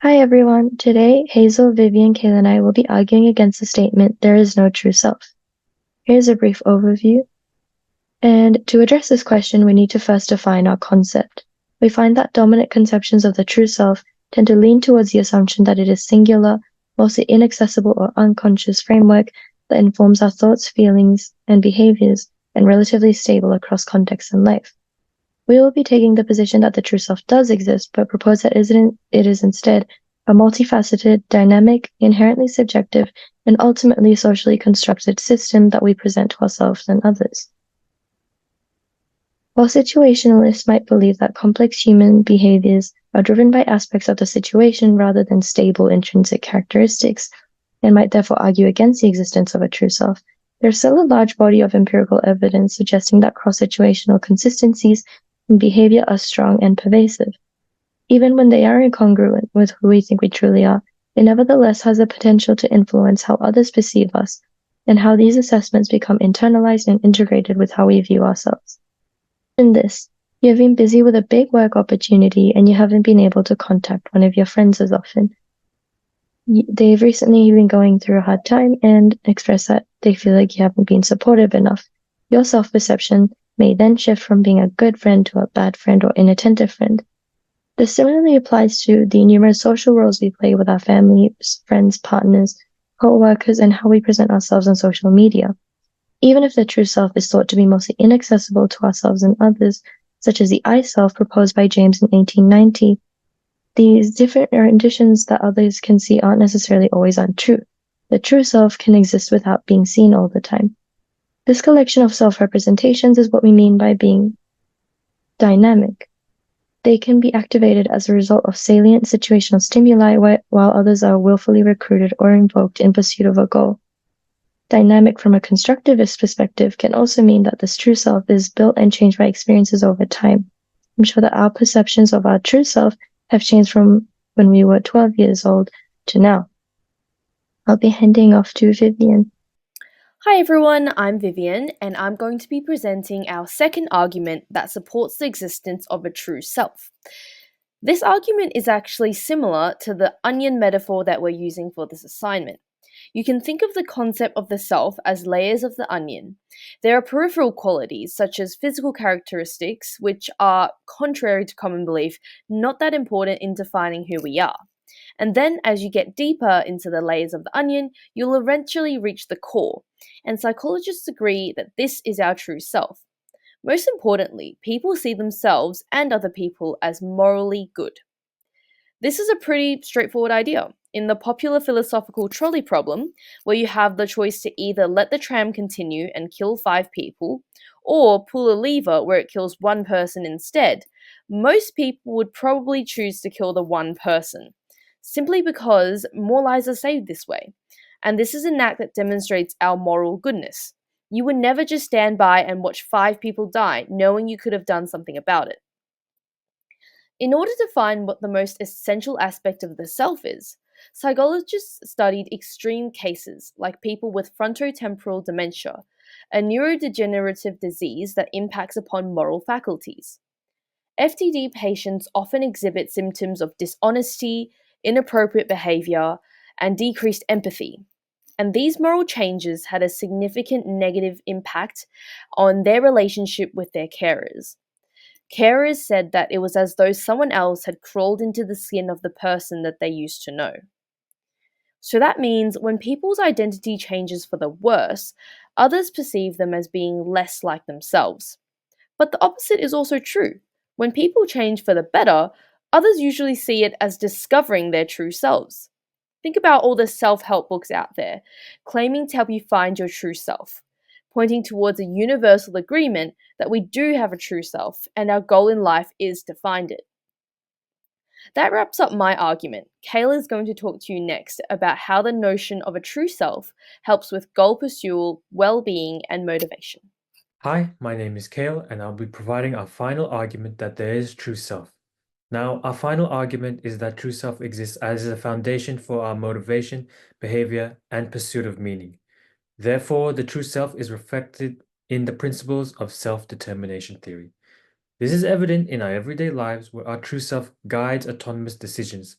Hi everyone. Today, Hazel, Vivian, Kayla, and I will be arguing against the statement, there is no true self. Here's a brief overview. And to address this question, we need to first define our concept. We find that dominant conceptions of the true self tend to lean towards the assumption that it is singular, mostly inaccessible or unconscious framework that informs our thoughts, feelings, and behaviors, and relatively stable across contexts in life. We will be taking the position that the true self does exist, but propose that it is instead a multifaceted, dynamic, inherently subjective, and ultimately socially constructed system that we present to ourselves and others. While situationalists might believe that complex human behaviors are driven by aspects of the situation rather than stable intrinsic characteristics, and might therefore argue against the existence of a true self, there's still a large body of empirical evidence suggesting that cross-situational consistencies in behavior are strong and pervasive. Even when they are incongruent with who we think we truly are, it nevertheless has the potential to influence how others perceive us, and how these assessments become internalized and integrated with how we view ourselves. In this, you have been busy with a big work opportunity and you haven't been able to contact one of your friends as often. They've recently been going through a hard time and expressed that they feel like you haven't been supportive enough. Your self-perception may then shift from being a good friend to a bad friend or inattentive friend. This similarly applies to the numerous social roles we play with our families, friends, partners, co-workers, and how we present ourselves on social media. Even if the true self is thought to be mostly inaccessible to ourselves and others, such as the I self proposed by James in 1890, these different renditions that others can see aren't necessarily always untrue. The true self can exist without being seen all the time. This collection of self-representations is what we mean by being dynamic. They can be activated as a result of salient situational stimuli, while others are willfully recruited or invoked in pursuit of a goal. Dynamic from a constructivist perspective can also mean that this true self is built and changed by experiences over time. I'm sure that our perceptions of our true self have changed from when we were 12 years old to now. I'll be handing off to Vivian. Hi everyone, I'm Vivian, and I'm going to be presenting our second argument that supports the existence of a true self. This argument is actually similar to the onion metaphor that we're using for this assignment. You can think of the concept of the self as layers of the onion. There are peripheral qualities, such as physical characteristics, which are, contrary to common belief, not that important in defining who we are. And then, as you get deeper into the layers of the onion, you'll eventually reach the core. And psychologists agree that this is our true self. Most importantly, people see themselves and other people as morally good. This is a pretty straightforward idea. In the popular philosophical trolley problem, where you have the choice to either let the tram continue and kill 5 people, or pull a lever where it kills one person instead, most people would probably choose to kill the one person, simply because more lives are saved this way. And this is an act that demonstrates our moral goodness. You would never just stand by and watch 5 people die, knowing you could have done something about it. In order to find what the most essential aspect of the self is, psychologists studied extreme cases like people with frontotemporal dementia, a neurodegenerative disease that impacts upon moral faculties. FTD patients often exhibit symptoms of dishonesty, inappropriate behavior, and decreased empathy. And these moral changes had a significant negative impact on their relationship with their carers. Carers said that it was as though someone else had crawled into the skin of the person that they used to know. So that means when people's identity changes for the worse, others perceive them as being less like themselves. But the opposite is also true. When people change for the better, others usually see it as discovering their true selves. Think about all the self help books out there claiming to help you find your true self, pointing towards a universal agreement that we do have a true self and our goal in life is to find it. That wraps up my argument. Kayla is going to talk to you next about how the notion of a true self helps with goal pursuit, well being, and motivation. Hi, my name is Kale, and I'll be providing our final argument that there is true self. Now, our final argument is that true self exists as a foundation for our motivation, behavior, and pursuit of meaning. Therefore, the true self is reflected in the principles of self-determination theory. This is evident in our everyday lives where our true self guides autonomous decisions.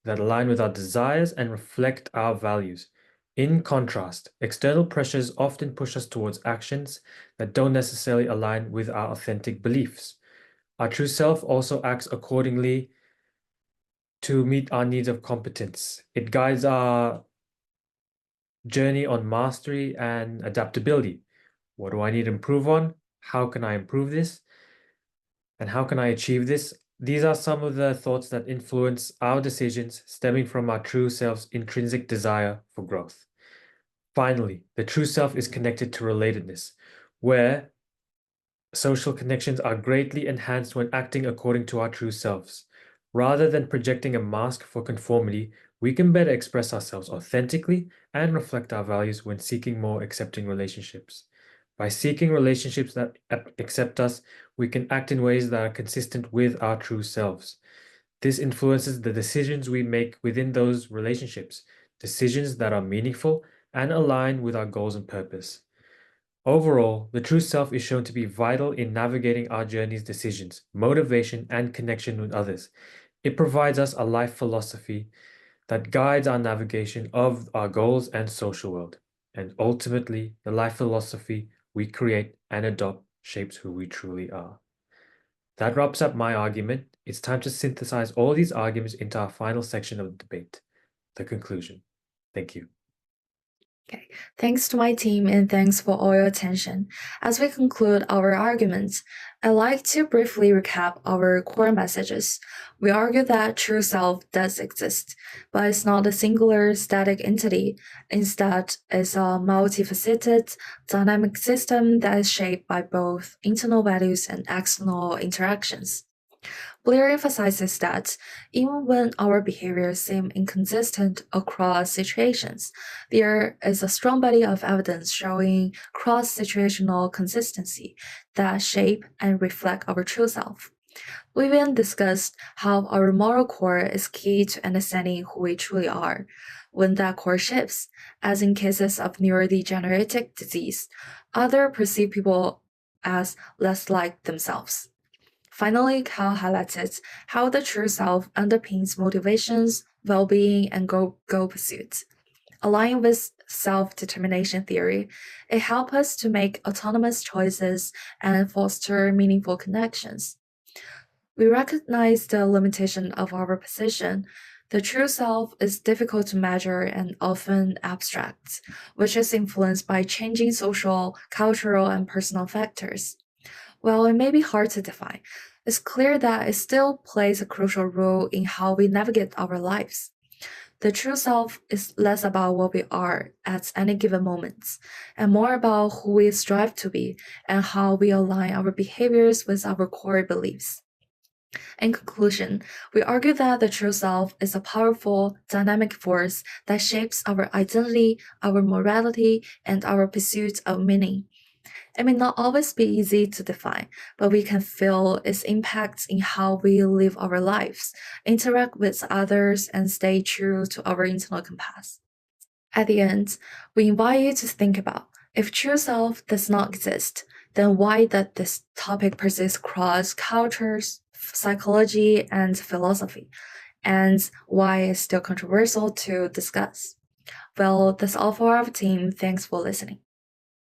that align with our desires and reflect our values. In contrast, external pressures often push us towards actions that don't necessarily align with our authentic beliefs. Our true self also acts accordingly to meet our needs of competence. It guides our journey on mastery and adaptability. What do I need to improve on? How can I improve this? And how can I achieve this? These are some of the thoughts that influence our decisions stemming from our true self's intrinsic desire for growth. Finally, the true self is connected to relatedness, where social connections are greatly enhanced when acting according to our true selves. Rather than projecting a mask for conformity, we can better express ourselves authentically and reflect our values when seeking more accepting relationships. By seeking relationships that accept us, we can act in ways that are consistent with our true selves. This influences the decisions we make within those relationships, decisions that are meaningful and align with our goals and purpose. Overall, the true self is shown to be vital in navigating our journey's decisions, motivation, and connection with others. It provides us a life philosophy that guides our navigation of our goals and social world. And ultimately, the life philosophy we create and adopt shapes who we truly are. That wraps up my argument. It's time to synthesize all these arguments into our final section of the debate, the conclusion. Thank you. Okay, thanks to my team and thanks for all your attention. As we conclude our arguments, I'd like to briefly recap our core messages. We argue that true self does exist, but it's not a singular static entity. Instead, it's a multifaceted, dynamic system that is shaped by both internal values and external interactions. Blair emphasizes that even when our behaviors seem inconsistent across situations, there is a strong body of evidence showing cross-situational consistency that shape and reflect our true self. We then discussed how our moral core is key to understanding who we truly are. When that core shifts, as in cases of neurodegenerative disease, others perceive people as less like themselves. Finally, Cal highlighted how the true self underpins motivations, well-being, and goal pursuits. Aligning with self-determination theory, it helps us to make autonomous choices and foster meaningful connections. We recognize the limitation of our position. The true self is difficult to measure and often abstract, which is influenced by changing social, cultural, and personal factors. While it may be hard to define, it's clear that it still plays a crucial role in how we navigate our lives. The true self is less about what we are at any given moment, and more about who we strive to be and how we align our behaviors with our core beliefs. In conclusion, we argue that the true self is a powerful, dynamic force that shapes our identity, our morality, and our pursuit of meaning. It may not always be easy to define, but we can feel its impact in how we live our lives, interact with others, and stay true to our internal compass. At the end, we invite you to think about, if true self does not exist, then why does this topic persist across cultures, psychology, and philosophy, and why it's still controversial to discuss? Well, that's all for our team. Thanks for listening.